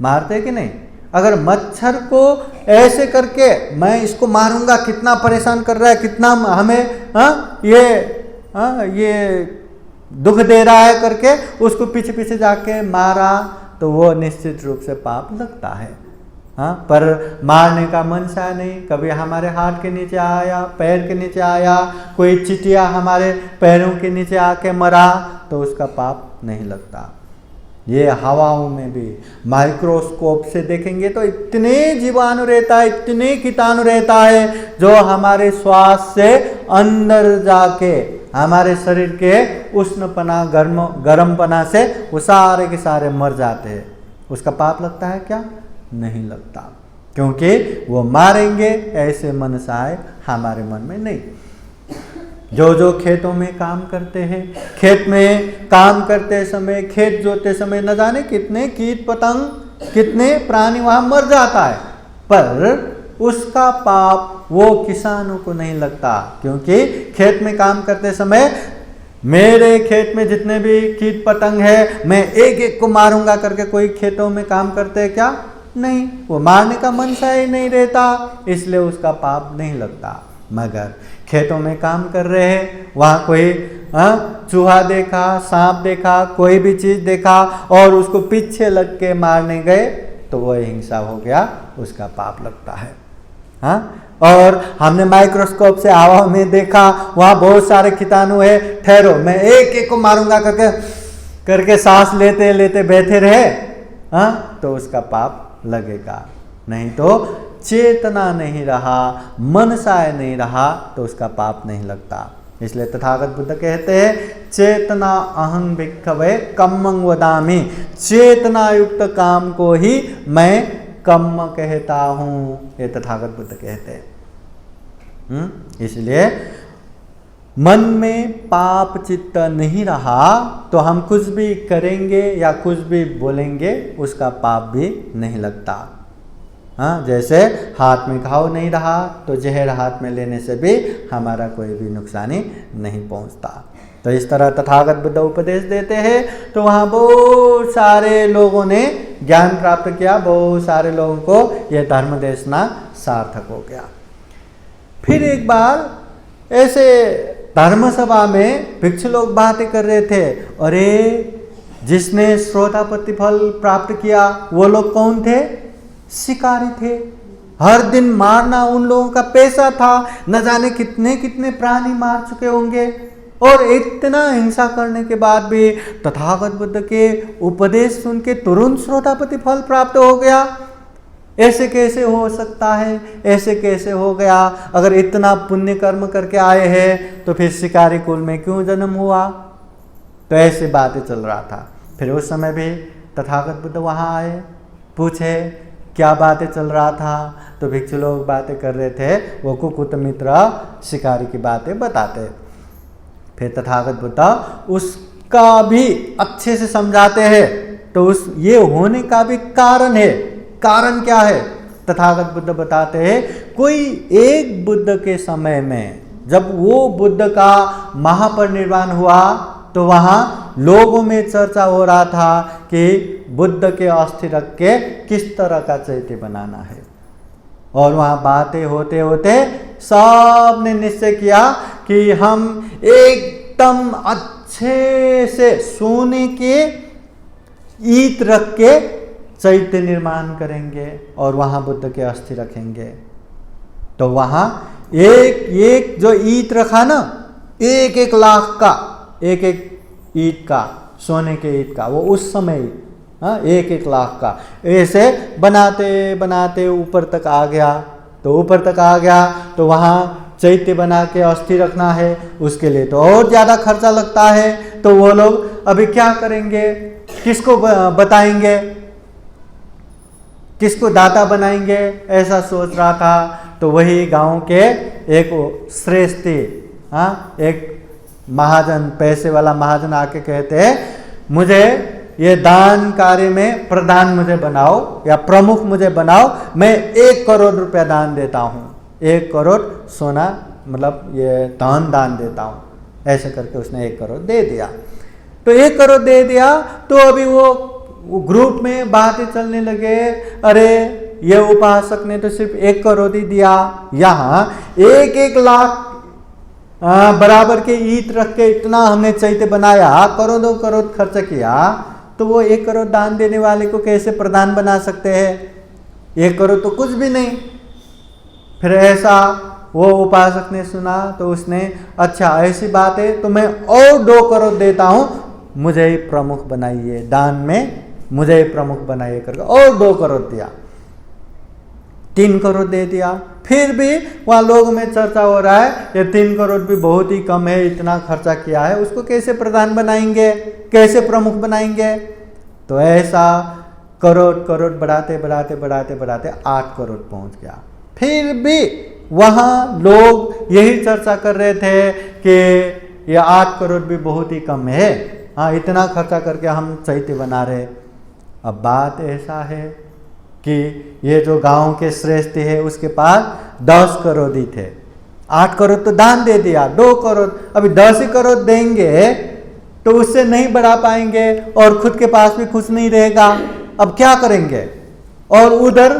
मारते हैं कि नहीं? अगर मच्छर को ऐसे करके मैं इसको मारूंगा, कितना परेशान कर रहा है, कितना हमें ये दुख दे रहा है करके उसको पीछे पीछे जाके मारा, तो वो निश्चित रूप से पाप लगता है। पर मारने का मनसा नहीं, कभी हमारे हाथ के नीचे आया, पैर के नीचे आया, कोई चिटिया हमारे पैरों के नीचे आके मरा, तो उसका पाप नहीं लगता। ये हवाओं में भी माइक्रोस्कोप से देखेंगे तो इतने जीवाणु रहता है, इतने कीटाणु रहता है, जो हमारे श्वास से अंदर जाके हमारे शरीर के उष्णपना गर्मपना से वो सारे के सारे मर जाते हैं। उसका पाप लगता है क्या? नहीं लगता, क्योंकि वो मारेंगे ऐसे मनसाए हमारे मन में नहीं। जो खेतों में काम करते हैं, खेत में काम करते समय, खेत जोतते समय न जाने कितने कीट पतंग, कितने प्राणी वहां मर जाता है, पर उसका पाप वो किसानों को नहीं लगता, क्योंकि खेत में काम करते समय मेरे खेत में जितने भी कीट पतंग है मैं एक एक को मारूंगा करके कोई खेतों में काम करते हैं क्या? नहीं, वो मारने का मनसा ही नहीं रहता, इसलिए उसका पाप नहीं लगता। मगर खेतों में काम कर रहे हैं, वहाँ कोई चूहा देखा, सांप देखा, कोई भी चीज देखा और उसको पीछे लग के मारने गए, तो वह हिंसा हो गया, उसका पाप लगता है। और हमने माइक्रोस्कोप से हवा में देखा, वहाँ बहुत सारे कीटाणु है, ठहरो मैं एक एक को मारूंगा करके सांस लेते लेते बैठे रहे, तो उसका पाप लगेगा। नहीं तो चेतना नहीं रहा, मनसाय नहीं रहा, तो उसका पाप नहीं लगता। इसलिए तथागत बुद्ध कहते हैं, चेतना अहं भिक्खवे कम्मं वदामि, चेतना युक्त काम को ही मैं कम्म कहता हूँ, ये तथागत बुद्ध कहते हैं। इसलिए मन में पाप चित्त नहीं रहा तो हम कुछ भी करेंगे या कुछ भी बोलेंगे, उसका पाप भी नहीं लगता। जैसे हाथ में घाव नहीं रहा तो जहर हाथ में लेने से भी हमारा कोई भी नुकसानी नहीं पहुंचता। तो इस तरह तथागत बुद्ध उपदेश देते हैं, तो वहाँ बहुत सारे लोगों ने ज्ञान प्राप्त किया, बहुत सारे लोगों को यह धर्म देशना सार्थक हो गया। फिर एक बार ऐसे धर्म सभा में भिक्षु लोग बातें कर रहे थे, अरे जिसने श्रोतापत्ति फल प्राप्त किया वो लोग कौन थे? शिकारी थे, हर दिन मारना उन लोगों का पेशा था, न जाने कितने कितने प्राणी मार चुके होंगे, और इतना हिंसा करने के बाद भी तथागत बुद्ध के उपदेश सुन के तुरंत श्रोतापत्ति फल प्राप्त हो गया। ऐसे कैसे हो सकता है? ऐसे कैसे हो गया? अगर इतना पुण्य कर्म करके आए हैं तो फिर शिकारी कुल में क्यों जन्म हुआ? तो ऐसी बातें चल रहा था। फिर उस समय भी तथागत बुद्ध वहाँ आए, पूछे क्या बातें चल रहा था, तो भिक्षु लोग बातें कर रहे थे, वो कुकुट मित्र शिकारी की बातें बताते। फिर तथागत बुद्ध उसका भी अच्छे से समझाते हैं, तो उस ये होने का भी कारण है। कारण क्या है? तथागत बुद्ध बताते हैं, कोई एक बुद्ध के समय में जब वो बुद्ध का महापरिनिर्वाण हुआ तो वहाँ लोगों में चर्चा हो रहा था कि बुद्ध के अस्थि रख के किस तरह का चैत्य बनाना है, और वहाँ बातें होते होते सब ने निश्चय किया कि हम एकदम अच्छे से सोने के ईंट रख के चैत्य निर्माण करेंगे और वहाँ बुद्ध के अस्थि रखेंगे। तो वहाँ एक एक जो ईंट रखा ना, एक एक लाख का एक एक ईंट का, सोने के ईंट का, वो उस समय हाँ, 1-1 लाख का। ऐसे बनाते बनाते ऊपर तक आ गया। तो ऊपर तक आ गया तो वहाँ चैत्य बना के अस्थि रखना है, उसके लिए तो और ज़्यादा खर्चा लगता है। तो वो लोग अभी क्या करेंगे, किसको बताएंगे, किसको दाता बनाएंगे, ऐसा सोच रहा था। तो वही गांव के एक श्रेष्ठ, हाँ, एक महाजन, पैसे वाला महाजन आके कहते हैं, मुझे ये दान कार्य में प्रधान मुझे बनाओ या प्रमुख मुझे बनाओ, मैं 1 करोड़ रुपया दान देता हूँ, 1 करोड़ सोना, मतलब ये धन दान देता हूँ। ऐसे करके उसने 1 करोड़ दे दिया। तो 1 करोड़ दे दिया तो अभी वो ग्रुप में बातें चलने लगे, अरे ये उपासक ने तो सिर्फ 1 करोड़ ही दिया, यहाँ 1-1 लाख बराबर के ईंट रख के इतना हमने चैत्य बनाया, करोड़ों करोड़ खर्च किया, तो वो 1 करोड़ दान देने वाले को कैसे प्रधान बना सकते हैं? 1 करोड़ तो कुछ भी नहीं। फिर ऐसा वो उपासक ने सुना तो उसने, अच्छा ऐसी बात है तो मैं और 2 करोड़ देता हूँ, मुझे ही प्रमुख बनाइए, दान में मुझे ही प्रमुख बनाइए करके और 2 करोड़ दिया, 3 करोड़ दे दिया। फिर भी वहाँ लोगों में चर्चा हो रहा है, ये 3 करोड़ भी बहुत ही कम है, इतना खर्चा किया है, उसको कैसे प्रधान बनाएंगे, कैसे प्रमुख बनाएंगे? तो ऐसा करोड़ करोड़ बढ़ाते बढ़ाते बढ़ाते बढ़ाते 8 करोड़ पहुंच गया। फिर भी वहाँ लोग यही चर्चा कर रहे थे कि ये 8 करोड़ भी बहुत ही कम है, हाँ, इतना खर्चा करके हम चैत्य बना रहे। अब बात ऐसा है कि ये जो गांव के श्रेष्ठ है उसके पास 10 करोड़ ही थे, 8 करोड़ तो दान दे दिया, 2 करोड़, अभी 10 ही करोड़ देंगे तो उससे नहीं बढ़ा पाएंगे और खुद के पास भी कुछ नहीं रहेगा। अब क्या करेंगे? और उधर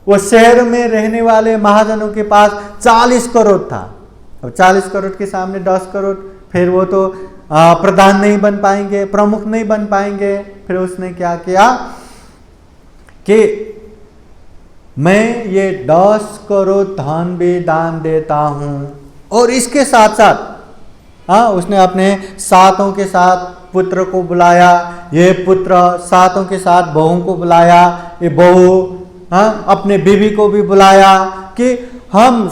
वो शहर में रहने वाले महाजनों के पास 40 करोड़ था। अब 40 करोड़ के सामने 10 करोड़, फिर वो तो प्रधान नहीं बन पाएंगे, प्रमुख नहीं बन पाएंगे। फिर उसने क्या किया कि मैं ये 10 करोड़ धन भी दान देता हूं, और इसके साथ साथ हाँ, उसने अपने सातों के साथ पुत्र को बुलाया, ये पुत्र सातों के साथ बहू को बुलाया, ये बहू हाँ अपने बीवी को भी बुलाया कि हम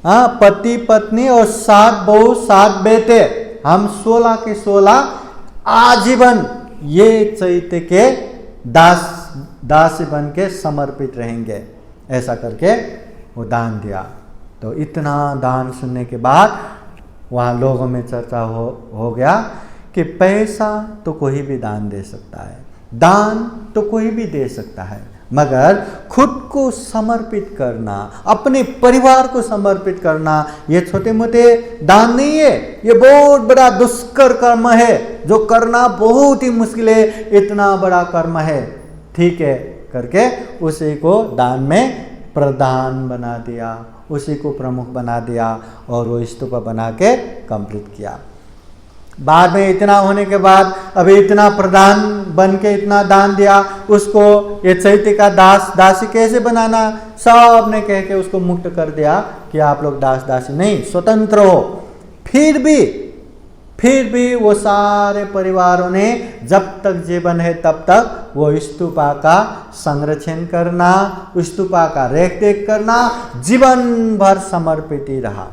हाँ पति पत्नी और 7 बहू 7 बेटे, हम 16 के 16 आजीवन ये चैत्य के दासी बन के समर्पित रहेंगे। ऐसा करके वो दान दिया। तो इतना दान सुनने के बाद वहाँ लोगों में चर्चा हो गया कि पैसा तो कोई भी दान दे सकता है, दान तो कोई भी दे सकता है, मगर खुद को समर्पित करना, अपने परिवार को समर्पित करना, ये छोटे मोटे दान नहीं है, ये बहुत बड़ा दुष्कर कर्म है जो करना बहुत ही मुश्किल है, इतना बड़ा कर्म है। ठीक है करके उसी को दान में प्रधान बना दिया, उसी को प्रमुख बना दिया और वो स्तूप बना के कंप्लीट किया। बाद में इतना होने के बाद अभी इतना प्रधान बन के इतना दान दिया, उसको ये चैत्य का दास दासी कैसे बनाना, सब ने कह के उसको मुक्त कर दिया कि आप लोग दास दासी नहीं, स्वतंत्र हो। फिर भी वो सारे परिवारों ने जब तक जीवन है तब तक वो स्तूपा का संरक्षण करना, स्तूपा का रेख देख करना, जीवन भर समर्पित ही रहा।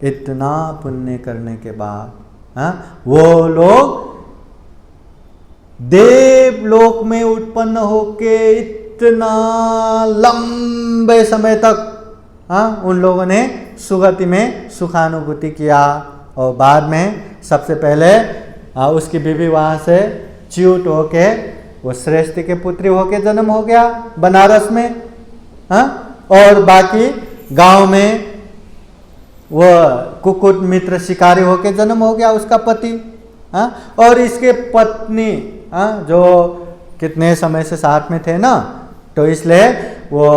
इतना पुण्य करने के बाद वो लोग देवलोक में उत्पन्न होके इतना लंबे समय तक उन लोगों ने सुगति में सुखानुभूति किया। और बाद में सबसे पहले उसकी बीवी वहाँ से च्युत होके वो श्रेष्ठ के पुत्री होके जन्म हो गया बनारस में, और बाकी गांव में वो कुकुट मित्र शिकारी होके जन्म हो गया उसका पति। और इसके पत्नी जो कितने समय से साथ में थे ना, तो इसलिए वो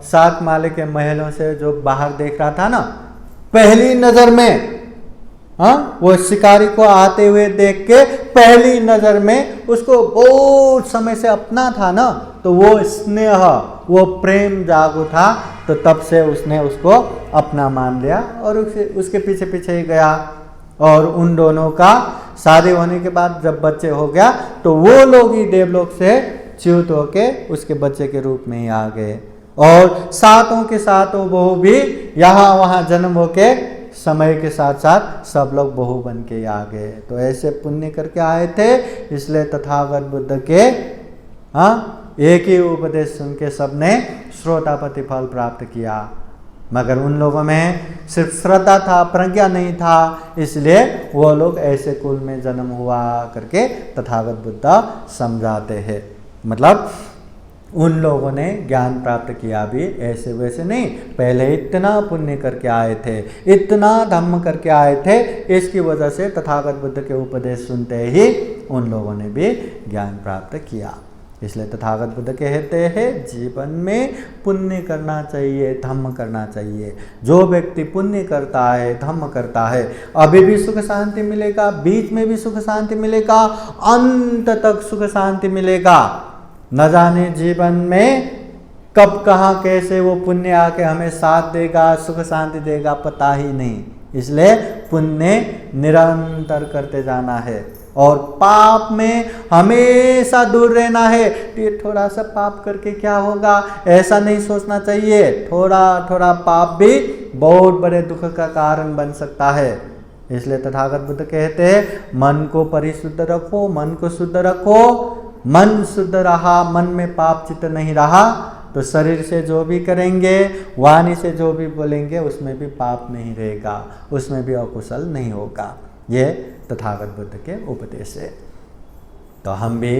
7 माले के महलों से जो बाहर देख रहा था ना, पहली नजर में वो शिकारी को आते हुए देख के पहली नजर में उसको बहुत समय से अपना था ना, तो वो स्नेह वो प्रेम जाग उठा। तो तब से उसने उसको अपना मान लिया और उसके पीछे पीछे ही गया। और उन दोनों का शादी होने के बाद जब बच्चे हो गया तो वो लोग ही देवलोक से च्युत होके उसके बच्चे के रूप में ही आ गए, और सातों के सातों बहू भी यहाँ वहाँ जन्म होके समय के साथ साथ सब लोग बहू बन के आ गए। तो ऐसे पुण्य करके आए थे, इसलिए तथागत बुद्ध के एक ही उपदेश सुन के सबने श्रोतापति फल प्राप्त किया। मगर उन लोगों में सिर्फ श्रद्धा था, प्रज्ञा नहीं था, इसलिए वो लोग ऐसे कुल में जन्म हुआ करके तथागत बुद्ध समझाते हैं। मतलब उन लोगों ने ज्ञान प्राप्त किया भी ऐसे वैसे नहीं, पहले इतना पुण्य करके आए थे, इतना धम्म करके आए थे, इसकी वजह से तथागत बुद्ध के उपदेश सुनते ही उन लोगों ने भी ज्ञान प्राप्त किया। इसलिए तथागत बुद्ध कहते हैं जीवन में पुण्य करना चाहिए, धम्म करना चाहिए। जो व्यक्ति पुण्य करता है, धम्म करता है, अभी भी सुख शांति मिलेगा, बीच में भी सुख शांति मिलेगा, अंत तक सुख शांति मिलेगा। न जाने जीवन में कब कहाँ कैसे वो पुण्य आके हमें साथ देगा, सुख शांति देगा, पता ही नहीं। इसलिए पुण्य निरंतर करते जाना है और पाप में हमेशा दूर रहना है। ये थोड़ा सा पाप करके क्या होगा ऐसा नहीं सोचना चाहिए। थोड़ा थोड़ा पाप भी बहुत बड़े दुख का कारण बन सकता है। इसलिए तथागत बुद्ध कहते हैं मन को परिशुद्ध रखो, मन को शुद्ध रखो। मन शुद्ध रहा, मन में पाप चित्त नहीं रहा तो शरीर से जो भी करेंगे, वाणी से जो भी बोलेंगे, उसमें भी पाप नहीं रहेगा, उसमें भी अकुशल नहीं होगा। ये तथागत बुद्ध के उपदेश है। तो हम भी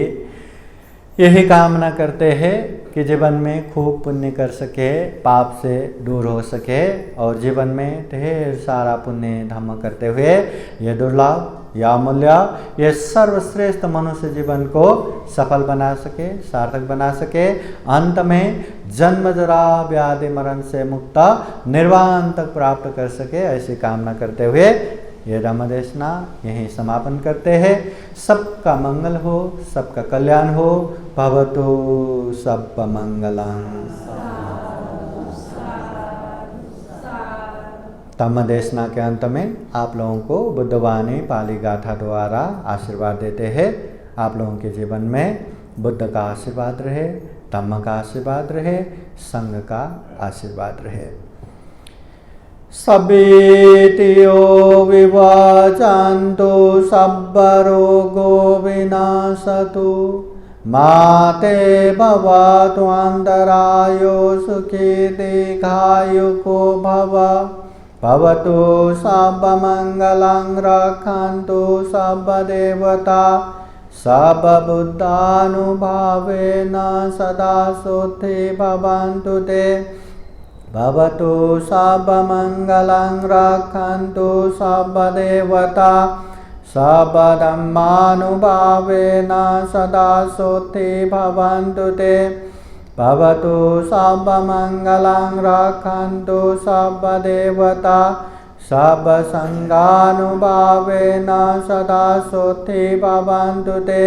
यही कामना करते हैं कि जीवन में खूब पुण्य कर सके, पाप से दूर हो सके और जीवन में ढेर सारा पुण्य धम्म करते हुए ये दुर्लभ या अमूल्य ये सर्वश्रेष्ठ मनुष्य जीवन को सफल बना सके, सार्थक बना सके। अंत में जन्म जरा व्याधि मरण से मुक्त निर्वाण तक प्राप्त कर सके, ऐसी कामना करते हुए ये धम्मदेशना यहीं समापन करते हैं। सबका मंगल हो, सबका कल्याण हो। भवतु सब मंगलम। धम्मदेशना के अंत में आप लोगों को बुद्धवाणी पाली गाथा द्वारा आशीर्वाद देते हैं। आप लोगों के जीवन में बुद्ध का आशीर्वाद रहे, धम्म का आशीर्वाद रहे, संघ का आशीर्वाद रहे। सभेतियो विवाचान्तो सब्बरोगो विनाशतु माते भवतु अन्तरायो सुखी दीर्घायुको भव। भवतु सर्वमङ्गलं रक्षन्तु सर्वदेवता सर्वबुद्धानुभावेन सदा सुखी भवन्तु ते। भवतु सर्वमङ्गलं रक्षन्तु सर्वदेवता सर्वधर्मानुभावेन सदा सुखी भवन्तु ते। भवतु सर्वमङ्गलं रक्षन्तु सर्वदेवता सर्वसङ्गानुभावेन सदा सुखी भवन्तु ते।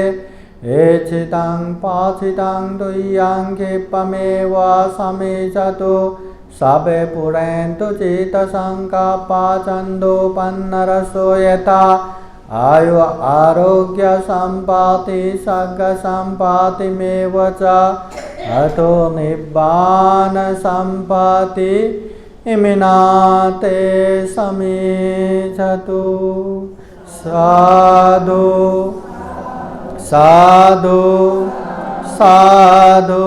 एचितं पाचितं तुय्यं क्षिप्रमेव समिजतु सबे पुरन्तु चित्तसङ्कल्पा छन्दोपन्नरसो यथा। आयु आरोग्य सम्पत्ति सर्गसम्पत्तिमेव च अतो निब्बान सम्पत्ति इमिनाते समिजतु। साधु साधु साधु।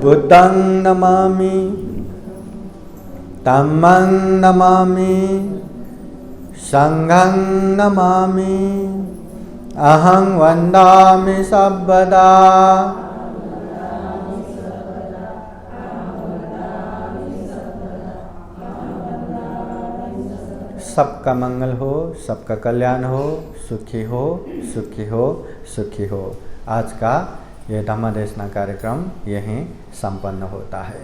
बुद्धं नमामि, धम्मं नमामि, संघं नमामि, अहं वन्दामि सर्वदा। सबका मंगल हो, सबका कल्याण हो, सुखी हो, सुखी हो, सुखी हो। आज का ये धम्मदेशना कार्यक्रम यहीं संपन्न होता है।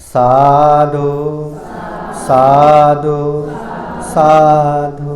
साधु साधु साधु।